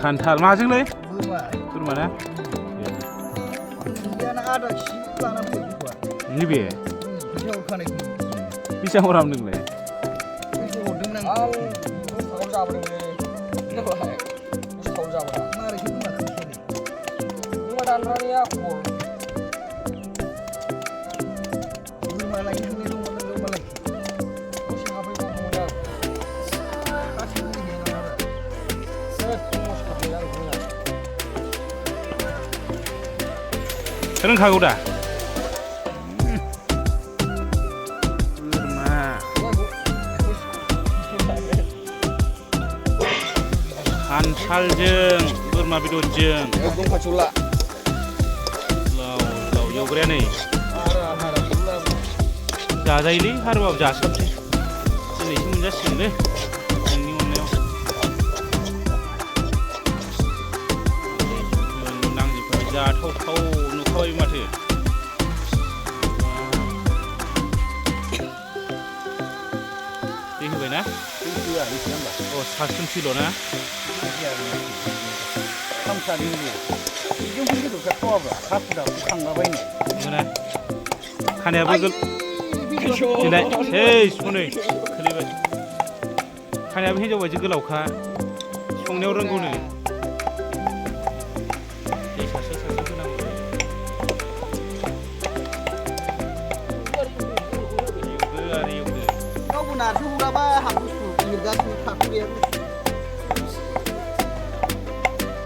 खान्थाल माजोंलै बोरमा बोरमा ना बियाना आदा खि लाना फैबाय नैबे फैसा हरखानायखौ बेसेबां हराम नोंलाय फैसा हरदोंमोन आं सावल जाबोदोंलै जाबाय सावल जाबोदों मारैसो बुङाखै बिसोरो अमा दानग्रानिया खबर बोरमा लायनो थांनाय दंमोन नों मालाय दसे हाबहैबावगौमोन आं गासिबो गैया नामा दमस खालामबाय आं रोङा रोंखागौ दा बोरमा खान्थालजों बोरमा बेदरजों एकदम खाथियाव ला लाव लाव एवग्राया नै हारा हारा जाजायोलै हारुबाबो जासाबसै दिनैसो मोनजासिगोनलै नोंनि अननायाव नांजोबखाबाय जाथावथाव नुखाबाय माथो दै होबाय ना होआ एसे होमबा अ सासुनसैल' ना खामसानि होयो बेजोंबो बेदरफ्रा थावाब्रा हाखु दाखु खांलाबायनो नंगौना खानायाबो दिनै सेस हनै खोलैबाय खानायाबो हिनजाव बायदि गोलावखा संनायाव रोंगौनो